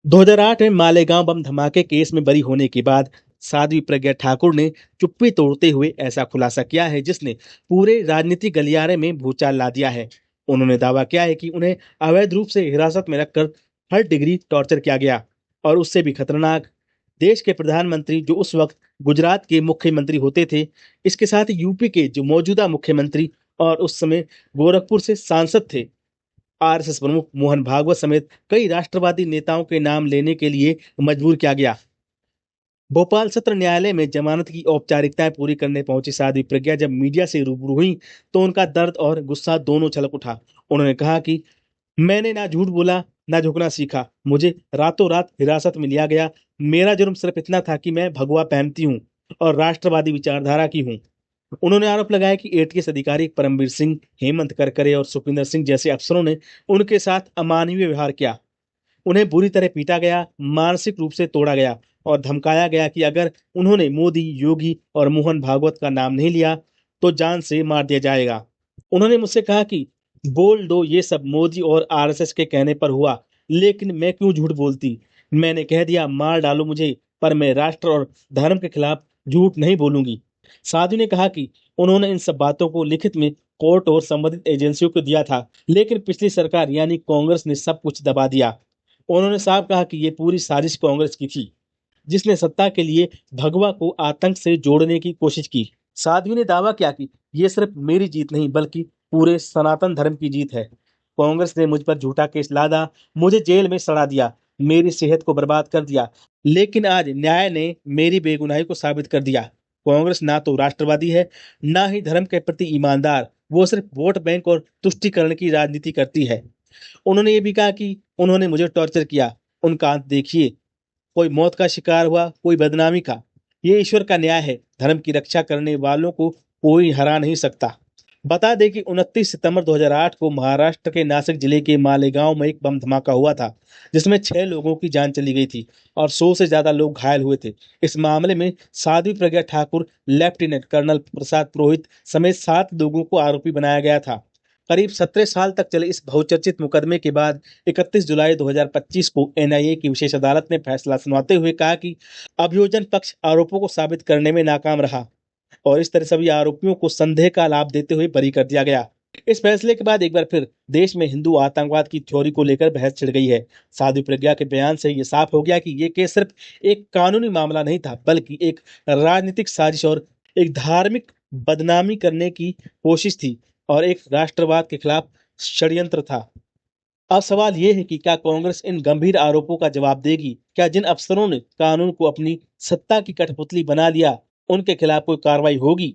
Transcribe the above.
2008 में मालेगांव बम धमाके केस में बरी होने के बाद साध्वी प्रज्ञा ठाकुर ने चुप्पी तोड़ते हुए ऐसा खुलासा किया है जिसने पूरे राजनीतिक गलियारे में भूचाल ला दिया है। उन्होंने दावा किया है कि उन्हें अवैध रूप से हिरासत में रखकर थर्ड डिग्री टॉर्चर किया गया और उससे भी खतरनाक देश के प्रधानमंत्री जो उस वक्त गुजरात के मुख्यमंत्री होते थे, इसके साथ ही यूपी के जो मौजूदा मुख्यमंत्री और उस समय गोरखपुर से सांसद थे, आरएसएस प्रमुख मोहन भागवत समेत कई राष्ट्रवादी नेताओं के नाम लेने के लिए मजबूर किया गया। भोपाल सत्र न्यायालय में जमानत की औपचारिकताएं पूरी करने पहुंची साध्वी प्रज्ञा जब मीडिया से रूबरू हुई तो उनका दर्द और गुस्सा दोनों छलक उठा। उन्होंने कहा कि मैंने ना झूठ बोला ना झुकना सीखा, मुझे रातों रात हिरासत में लिया गया। मेरा जुर्म सिर्फ इतना था कि मैं भगवा पहनती हूँ और राष्ट्रवादी विचारधारा की हूँ। उन्होंने आरोप लगाया कि एटीएस अधिकारी परमवीर सिंह, हेमंत करकरे और सुखविंदर सिंह जैसे अफसरों ने उनके साथ अमानवीय व्यवहार किया। उन्हें बुरी तरह पीटा गया, मानसिक रूप से तोड़ा गया और धमकाया गया कि अगर उन्होंने मोदी, योगी और मोहन भागवत का नाम नहीं लिया तो जान से मार दिया जाएगा। उन्होंने मुझसे कहा कि बोल दो, ये सब मोदी और आरएसएस के कहने पर हुआ, लेकिन मैं क्यों झूठ बोलती। मैंने कह दिया मार डालो मुझे, पर मैं राष्ट्र और धर्म के खिलाफ झूठ नहीं बोलूंगी। साधु ने कहा कि उन्होंने इन सब बातों को लिखित में कोर्ट और संबंधित एजेंसियों को दिया था, लेकिन पिछली सरकार यानी कांग्रेस ने सब कुछ दबा दिया। उन्होंने साफ कहा कि ये पूरी साजिश कांग्रेस की थी, जिसने सत्ता के लिए भगवा को आतंक से जोड़ने की कोशिश की। साध्वी ने दावा किया कि ये सिर्फ मेरी जीत नहीं बल्कि पूरे सनातन धर्म की जीत है। कांग्रेस ने मुझ पर झूठा केस लादा, मुझे जेल में सड़ा दिया, मेरी सेहत को बर्बाद कर दिया, लेकिन आज न्याय ने मेरी बेगुनाही को साबित कर दिया। कांग्रेस ना तो राष्ट्रवादी है, ना ही धर्म के प्रति ईमानदार, वो सिर्फ वोट बैंक और तुष्टीकरण की राजनीति करती है। उन्होंने ये भी कहा कि उन्होंने मुझे टॉर्चर किया, उनका अंत देखिए, कोई मौत का शिकार हुआ, कोई बदनामी का। ये ईश्वर का न्याय है, धर्म की रक्षा करने वालों को कोई हरा नहीं सकता। बता दें कि 29 सितंबर 2008 को महाराष्ट्र के नासिक जिले के मालेगांव में एक बम धमाका हुआ था, जिसमें 6 लोगों की जान चली गई थी और 100 से ज्यादा लोग घायल हुए थे। इस मामले में साध्वी प्रज्ञा ठाकुर, लेफ्टिनेंट कर्नल प्रसाद पुरोहित समेत 7 लोगों को आरोपी बनाया गया था। करीब 17 साल तक चले इस बहुचर्चित मुकदमे के बाद 31 जुलाई 2025 को एनआईए की विशेष अदालत ने फैसला सुनाते हुए कहा कि अभियोजन पक्ष आरोपों को साबित करने में नाकाम रहा और इस तरह सभी आरोपियों को संदेह का लाभ देते हुए बरी कर दिया गया। इस फैसले के बाद एक बार फिर देश में हिंदू आतंकवाद की थ्योरी को लेकर बहस छिड़ गई है। साध्वी प्रज्ञा के बयान से ये साफ हो गया कि ये केस सिर्फ एक कानूनी मामला नहीं था, बल्कि एक राजनीतिक साजिश और एक धार्मिक बदनामी करने की कोशिश थी और एक राष्ट्रवाद के खिलाफ षड्यंत्र था। अब सवाल ये है कि क्या कांग्रेस इन गंभीर आरोपों का जवाब देगी? क्या जिन अफसरों ने कानून को अपनी सत्ता की कठपुतली बना लिया, उनके खिलाफ कोई कार्रवाई होगी?